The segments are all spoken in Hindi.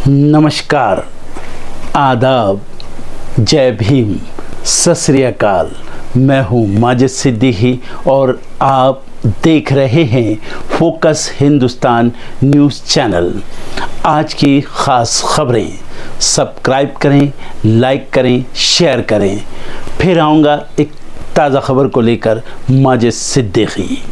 नमस्कार, आदाब, जय भीम, सत श्री अकाल। मैं हूँ माजिद सिद्दीकी और आप देख रहे हैं फोकस हिंदुस्तान न्यूज़ चैनल। आज की ख़ास खबरें सब्सक्राइब करें, लाइक करें, शेयर करें। फिर आऊँगा एक ताज़ा खबर को लेकर माजिद सिद्दीकी।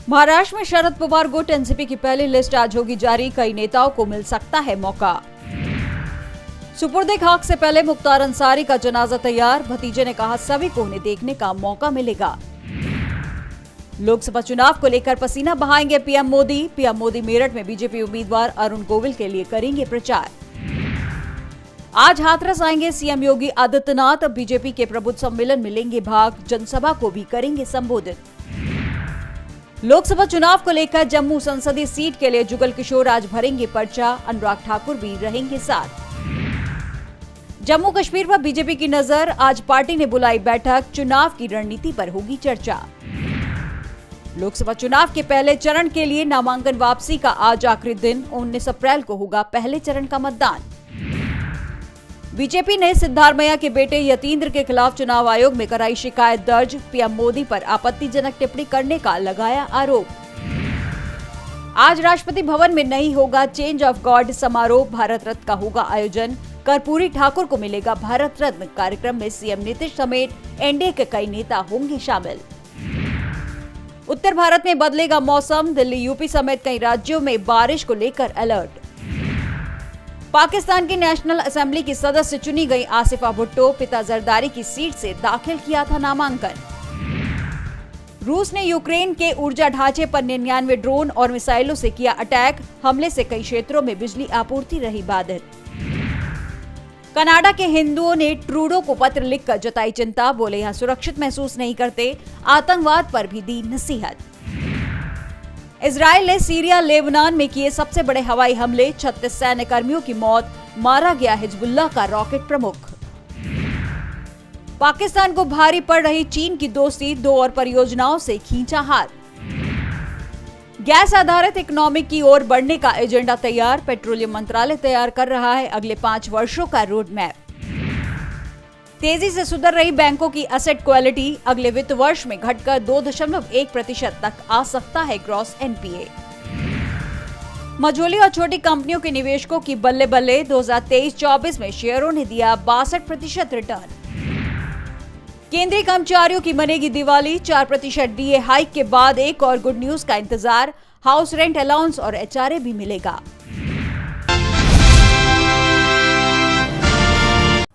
महाराष्ट्र में शरद पवार गुट एनसीपी की पहली लिस्ट आज होगी जारी। कई नेताओं को मिल सकता है मौका। सुपुर्दे खाक से पहले मुख्तार अंसारी का जनाजा तैयार। भतीजे ने कहा सभी को उन्हें देखने का मौका मिलेगा। लोकसभा चुनाव को लेकर पसीना बहाएंगे पीएम मोदी। पीएम मोदी मेरठ में बीजेपी उम्मीदवार अरुण गोविल के लिए करेंगे प्रचार। आज हाथरस आएंगे सीएम योगी आदित्यनाथ। बीजेपी के प्रबुद्ध सम्मेलन में लेंगे भाग। जनसभा को भी करेंगे संबोधित। लोकसभा चुनाव को लेकर जम्मू संसदीय सीट के लिए जुगल किशोर आज भरेंगे पर्चा। अनुराग ठाकुर भी रहेंगे साथ। जम्मू कश्मीर पर बीजेपी की नजर। आज पार्टी ने बुलाई बैठक। चुनाव की रणनीति पर होगी चर्चा। लोकसभा चुनाव के पहले चरण के लिए नामांकन वापसी का आज आखिरी दिन। 19 अप्रैल को होगा पहले चरण का मतदान। बीजेपी ने सिद्धारमैया के बेटे यतीन्द्र के खिलाफ चुनाव आयोग में कराई शिकायत दर्ज। पीएम मोदी पर आपत्तिजनक टिप्पणी करने का लगाया आरोप। आज राष्ट्रपति भवन में नहीं होगा चेंज ऑफ गार्ड समारोह। भारत रत्न का होगा आयोजन। कर्पूरी ठाकुर को मिलेगा भारत रत्न। कार्यक्रम में सीएम नीतीश समेत एनडीए के कई नेता होंगे शामिल। उत्तर भारत में बदलेगा मौसम। दिल्ली, यूपी समेत कई राज्यों में बारिश को लेकर अलर्ट। पाकिस्तान की नेशनल असेंबली की सदस्य चुनी गई आसिफा भुट्टो। पिता जरदारी की सीट से दाखिल किया था नामांकन। रूस ने यूक्रेन के ऊर्जा ढांचे पर 99 ड्रोन और मिसाइलों से किया अटैक। हमले से कई क्षेत्रों में बिजली आपूर्ति रही बाधित। कनाडा के हिंदुओं ने ट्रूडो को पत्र लिखकर जताई चिंता। बोले यहां सुरक्षित महसूस नहीं करते। आतंकवाद पर भी दी नसीहत। इजराइल ने सीरिया, लेबनान में किए सबसे बड़े हवाई हमले। 36 सैन्य कर्मियों की मौत। मारा गया हिजबुल्लाह का रॉकेट प्रमुख। पाकिस्तान को भारी पड़ रही चीन की दोस्ती। 2 और परियोजनाओं से खींचा हाथ। गैस आधारित इकोनॉमी की ओर बढ़ने का एजेंडा तैयार। पेट्रोलियम मंत्रालय तैयार कर रहा है अगले 5 वर्षों का रोड मैप। तेजी से सुधर रही बैंकों की एसेट क्वालिटी। अगले वित्त वर्ष में घटकर 2.1% तक आ सकता है ग्रॉस एनपीए। मझोली और छोटी कंपनियों के निवेशकों की बल्ले बल्ले। 2023-24 में शेयरों ने दिया 62% रिटर्न। केंद्रीय कर्मचारियों की मनेगी दिवाली। 4% डीए हाइक के बाद एक और गुड न्यूज का इंतजार। हाउस रेंट अलाउंस और एचआरए भी मिलेगा।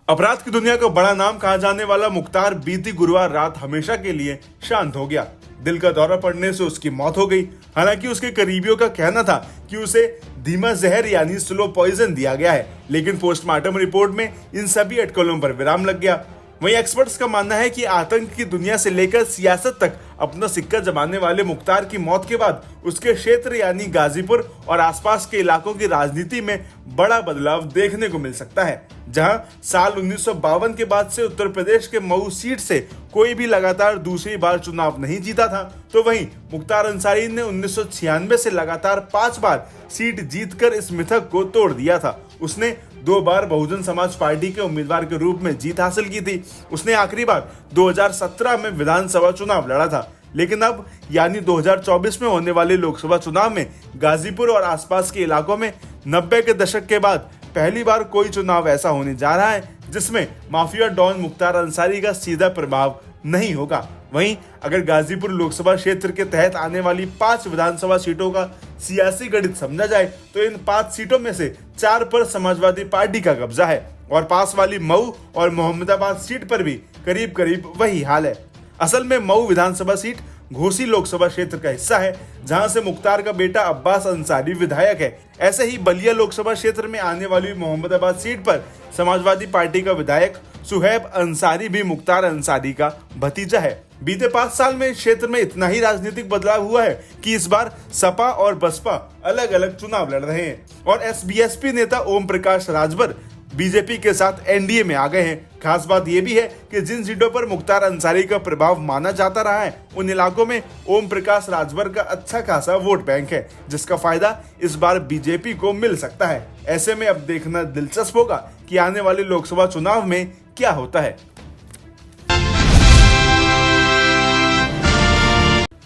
अपराध की दुनिया का बड़ा नाम कहा जाने वाला मुख्तार बीती गुरुवार रात हमेशा के लिए शांत हो गया। दिल का दौरा पड़ने से उसकी मौत हो गई। हालांकि उसके करीबियों का कहना था कि उसे धीमा जहर यानी स्लो पॉइजन दिया गया है, लेकिन पोस्टमार्टम रिपोर्ट में इन सभी अटकलों पर विराम लग गया। वहीं एक्सपर्ट्स का मानना है कि आतंक की दुनिया से लेकर सियासत तक अपना सिक्का जमाने वाले मुख्तार की मौत के बाद उसके क्षेत्र यानी गाजीपुर और आसपास के इलाकों की राजनीति में बड़ा बदलाव देखने को मिल सकता है। जहां साल 1952 के बाद से उत्तर प्रदेश के मऊ सीट से कोई भी लगातार दूसरी बार चुनाव नहीं जीता था, तो वहीं मुख्तार अंसारी ने 1996 से लगातार 5 बार सीट जीतकर इस मिथक को तोड़ दिया था। उसने 2 बार बहुजन समाज पार्टी के उम्मीदवार के रूप में जीत हासिल की थी। उसने आखिरी बार 2017 में विधानसभा चुनाव लड़ा था, लेकिन अब यानी 2024 में होने वाले लोकसभा चुनाव में गाजीपुर और आसपास के इलाकों में 90 के दशक के बाद पहली बार कोई चुनाव ऐसा होने जा रहा है जिसमें माफिया डॉन मुख्तार अंसारी का सीधा प्रभाव नहीं होगा। वहीं अगर गाजीपुर लोकसभा क्षेत्र के तहत आने वाली 5 विधानसभा सीटों का सियासी गणित समझा जाए तो इन 5 सीटों में से 4 पर समाजवादी पार्टी का कब्जा है और पास वाली मऊ और मोहम्मदाबाद सीट पर भी करीब करीब वही हाल है। असल में मऊ विधानसभा सीट घोसी लोकसभा क्षेत्र का हिस्सा है, जहां से मुख्तार का बेटा अब्बास अंसारी विधायक है। ऐसे ही बलिया लोकसभा क्षेत्र में आने वाली मोहम्मदाबाद सीट पर समाजवादी पार्टी का विधायक सुहैब अंसारी भी मुख्तार अंसारी का भतीजा है। बीते 5 साल में इस क्षेत्र में इतना ही राजनीतिक बदलाव हुआ है कि इस बार सपा और बसपा अलग अलग चुनाव लड़ रहे हैं और एसबीएसपी नेता ओम प्रकाश राजभर बीजेपी के साथ एनडीए में आ गए हैं। खास बात यह भी है कि जिन सीटों पर मुख्तार अंसारी का प्रभाव माना जाता रहा है उन इलाकों में ओम प्रकाश राजभर का अच्छा खासा वोट बैंक है, जिसका फायदा इस बार बीजेपी को मिल सकता है। ऐसे में अब देखना दिलचस्प होगा कि आने वाले लोकसभा चुनाव में क्या होता है।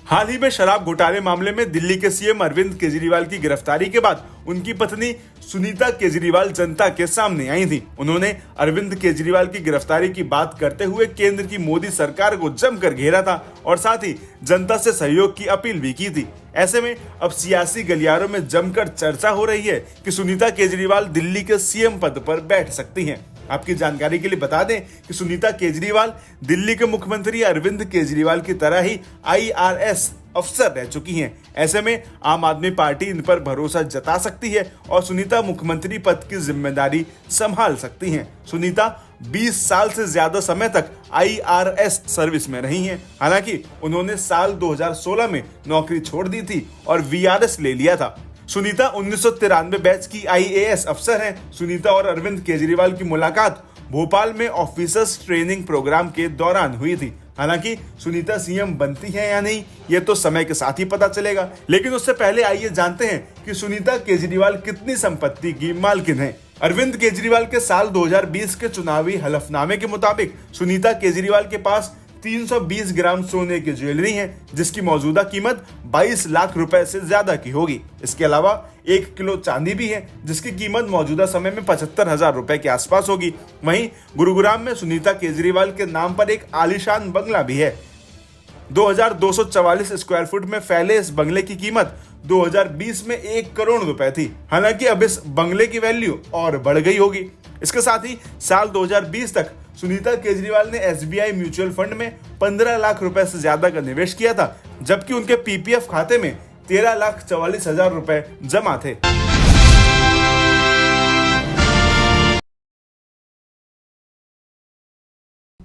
हाल ही में शराब घोटाले मामले में दिल्ली के सीएम अरविंद केजरीवाल की गिरफ्तारी के बाद उनकी पत्नी सुनीता केजरीवाल जनता के सामने आई थी। उन्होंने अरविंद केजरीवाल की गिरफ्तारी की बात करते हुए केंद्र की मोदी सरकार को जमकर घेरा था और साथ ही जनता से सहयोग की अपील भी की थी। ऐसे में अब सियासी गलियारों में जमकर चर्चा हो रही है कि सुनीता केजरीवाल दिल्ली के सीएम पद पर बैठ सकती हैं। आपकी जानकारी के लिए बता दें कि सुनीता केजरीवाल दिल्ली के मुख्यमंत्री अरविंद केजरीवाल की तरह ही आईआरएस अफसर रह चुकी हैं। ऐसे में आम आदमी पार्टी इन पर भरोसा जता सकती है और सुनीता मुख्यमंत्री पद की जिम्मेदारी संभाल सकती हैं। सुनीता 20 साल से ज्यादा समय तक आईआरएस सर्विस में रही हैं। हालांकि उन्होंने साल 2016 में नौकरी छोड़ दी थी और वीआरएस ले लिया था। सुनीता 1993 बैच की आईएएस अफसर हैं। सुनीता और अरविंद केजरीवाल की मुलाकात भोपाल में ऑफिसर्स ट्रेनिंग प्रोग्राम के दौरान हुई थी। हालांकि सुनीता सीएम बनती है या नहीं ये तो समय के साथ ही पता चलेगा, लेकिन उससे पहले आइए जानते हैं कि सुनीता केजरीवाल कितनी संपत्ति की मालकिन है। अरविंद केजरीवाल के साल 2020 के चुनावी हलफनामे के मुताबिक सुनीता केजरीवाल के पास 320 ग्राम सोने की ज्वेलरी है, जिसकी मौजूदा कीमत 22 लाख रुपए से ज्यादा की होगी। इसके अलावा 1 किलो चांदी भी है, जिसकी कीमत मौजूदा समय में 75,000 रुपए के आसपास होगी। वहीं गुरुग्राम में सुनीता केजरीवाल के नाम पर एक आलीशान बंगला भी है। 2244 स्क्वायर फुट में फैले इस बंगले की कीमत 2020 में 1 करोड़ रुपए थी। हालांकि अब इस बंगले की वैल्यू और बढ़ गई होगी। इसके साथ ही साल 2020 तक सुनीता केजरीवाल ने एसबीआई म्यूचुअल फंड में 15 लाख रुपए से ज्यादा का निवेश किया था, जबकि उनके पीपीएफ खाते में 13,44,000 रुपए जमा थे।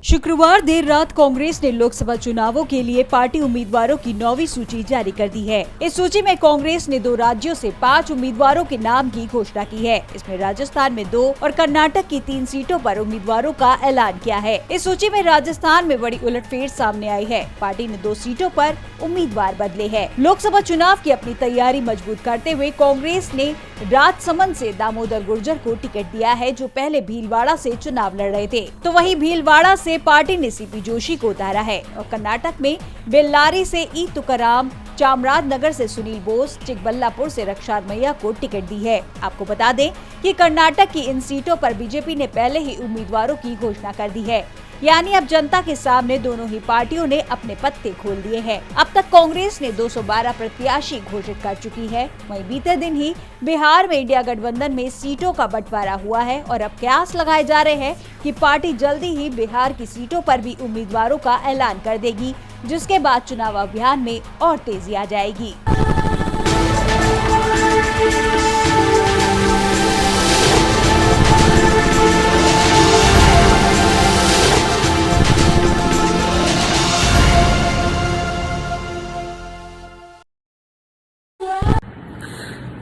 शुक्रवार देर रात कांग्रेस ने लोकसभा चुनावों के लिए पार्टी उम्मीदवारों की 9वीं सूची जारी कर दी है। इस सूची में कांग्रेस ने 2 राज्यों से 5 उम्मीदवारों के नाम की घोषणा की है। इसमें राजस्थान में 2 और कर्नाटक की 3 सीटों पर उम्मीदवारों का ऐलान किया है। इस सूची में राजस्थान में बड़ी उलटफेर सामने आई है। पार्टी ने 2 सीटों पर उम्मीदवार बदले हैं। लोकसभा चुनाव की अपनी तैयारी मजबूत करते हुए कांग्रेस ने राजसमंद से दामोदर गुर्जर को टिकट दिया है, जो पहले भीलवाड़ा से चुनाव लड़ रहे थे। तो वहीं भीलवाड़ा से पार्टी ने सीपी जोशी को उतारा है और कर्नाटक में बेल्लारी से ई तुकाराम, चामराजनगर से सुनील बोस, चिकबल्लापुर से रक्षार मैया को टिकट दी है। आपको बता दें कि कर्नाटक की इन सीटों पर बीजेपी ने पहले ही उम्मीदवारों की घोषणा कर दी है, यानी अब जनता के सामने दोनों ही पार्टियों ने अपने पत्ते खोल दिए हैं। अब तक कांग्रेस ने 212 प्रत्याशी घोषित कर चुकी है। वहीं बीते दिन ही बिहार में इंडिया गठबंधन में सीटों का बंटवारा हुआ है और अब कयास लगाए जा रहे हैं कि पार्टी जल्दी ही बिहार की सीटों पर भी उम्मीदवारों का ऐलान कर देगी, जिसके बाद चुनाव अभियान में और तेजी आ जाएगी।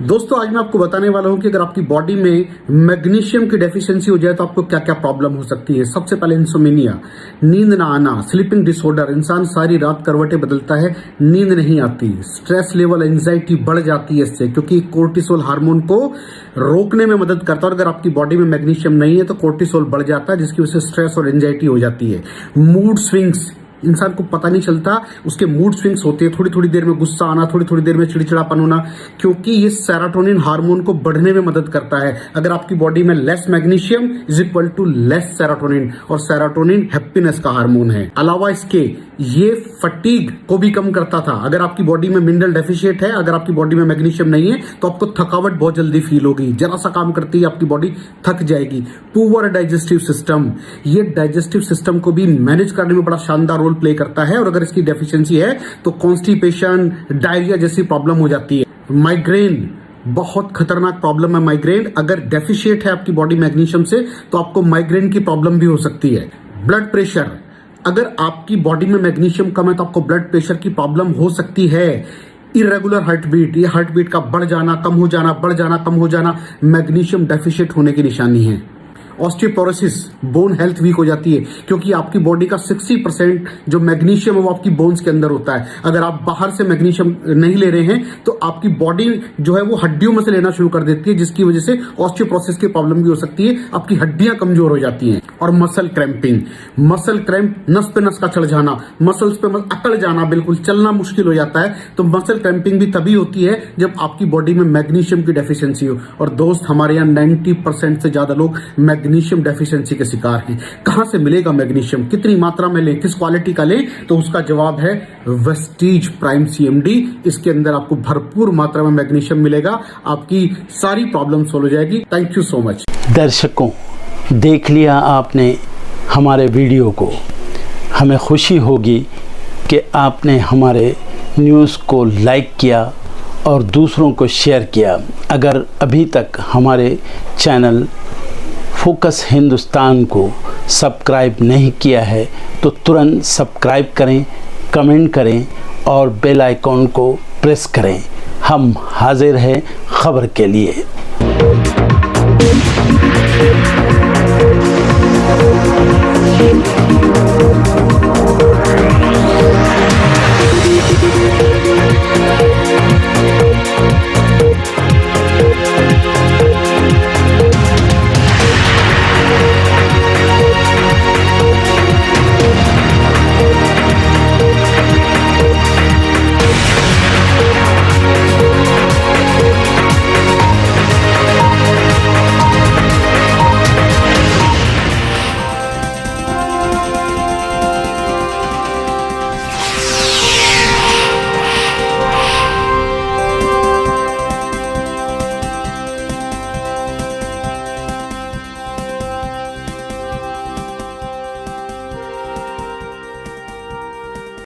दोस्तों आज मैं आपको बताने वाला हूं कि अगर आपकी बॉडी में मैग्नीशियम की डेफिशिएंसी हो जाए तो आपको क्या क्या प्रॉब्लम हो सकती है। सबसे पहले इंसोमेनिया, नींद ना आना, स्लीपिंग डिसऑर्डर, इंसान सारी रात करवटें बदलता है, नींद नहीं आती, स्ट्रेस लेवल, एंजाइटी बढ़ जाती है इससे, क्योंकि कोर्टिसोल हार्मोन को रोकने में मदद करता है। और अगर आपकी बॉडी में मैग्नीशियम नहीं है तो कोर्टिसोल बढ़ जाता है, जिसकी वजह से स्ट्रेस और एंजाइटी हो जाती है। मूड स्विंग्स, इंसान को पता नहीं चलता उसके मूड स्विंग्स होते हैं, थोड़ी थोड़ी देर में गुस्सा आना, थोड़ी थोड़ी देर में चिड़चिड़ापन होना, क्योंकि ये सेरोटोनिन हार्मोन को बढ़ने में मदद करता है। अगर आपकी बॉडी में less magnesium is equal to less serotonin, और सेरोटोनिन हैप्पीनेस का हार्मोन है। अलावा इसके ये फटीग को भी कम करता था। अगर आपकी बॉडी में मिनरल डेफिशिएट है, अगर आपकी बॉडी में मैग्नीशियम नहीं है तो आपको थकावट बहुत जल्दी फील होगी, जरा सा काम करती है आपकी बॉडी थक जाएगी। पुअर डाइजेस्टिव सिस्टम, ये डाइजेस्टिव सिस्टम को भी मैनेज करने में बड़ा शानदार रोल प्ले करता है, और अगर इसकी डेफिशिएंसी है तो कॉन्स्टिपेशन, डायरिया जैसी प्रॉब्लम हो जाती है। माइग्रेन, बहुत खतरनाक प्रॉब्लम है माइग्रेन। अगर डेफिशिएट है आपकी बॉडी मैग्नीशियम से तो आपको माइग्रेन की प्रॉब्लम भी हो सकती है। ब्लड प्रेशर, अगर आपकी बॉडी में मैग्नीशियम कम है तो आपको ब्लड प्रेशर की प्रॉब्लम हो सकती है। इरेगुलर हार्ट बीट, ये हार्ट बीट का बढ़ जाना, कम हो जाना, बढ़ जाना, कम हो जाना, मैग्नीशियम डेफिशिएट होने की निशानी है। ऑस्टियोपोरोसिस, बोन हेल्थ वीक हो जाती है क्योंकि आपकी बॉडी का 60% जो मैग्नीशियम है वो आपकी बोन्स के अंदर होता है। अगर आप बाहर से मैग्नीशियम नहीं ले रहे हैं तो आपकी बॉडी जो है वो हड्डियों में से लेना शुरू कर देती है, जिसकी वजह से ऑस्टियोपोरोसिस की प्रॉब्लम भी हो सकती है, आपकी हड्डियां कमजोर हो जाती हैं। और मसल क्रैम्पिंग, मसल क्रैम्प, नस पे नस का चढ़ जाना, मसल्स पे अकड़ जाना, बिल्कुल चलना मुश्किल हो जाता है। तो मसल क्रैम्पिंग भी तभी होती है जब आपकी बॉडी में मैग्नीशियम की डेफिशिएंसी हो। और दोस्त, हमारे यहाँ 90% से ज्यादा लोग मैग्नीशियम डेफिशिएंसी के शिकार हैं। कहां से मिलेगा मैग्नीशियम, कितनी मात्रा में लें, किस क्वालिटी का लें? तो उसका जवाब है वेस्टीज प्राइम CMD। इसके अंदर आपको भरपूर मात्रा में मैग्नीशियम मिलेगा, आपकी सारी प्रॉब्लम सॉल्व हो जाएगी। Thank you so much. दर्शकों, देख लिया आपने हमारे वीडियो को। हमें खुशी होगी कि आपने हमारे न्यूज़ को लाइक किया और दूसरों को शेयर किया। अगर अभी तक हमारे चैनल फोकस हिंदुस्तान को सब्सक्राइब नहीं किया है तो तुरंत सब्सक्राइब करें, कमेंट करें और बेल आइकॉन को प्रेस करें। हम हाजिर हैं खबर के लिए।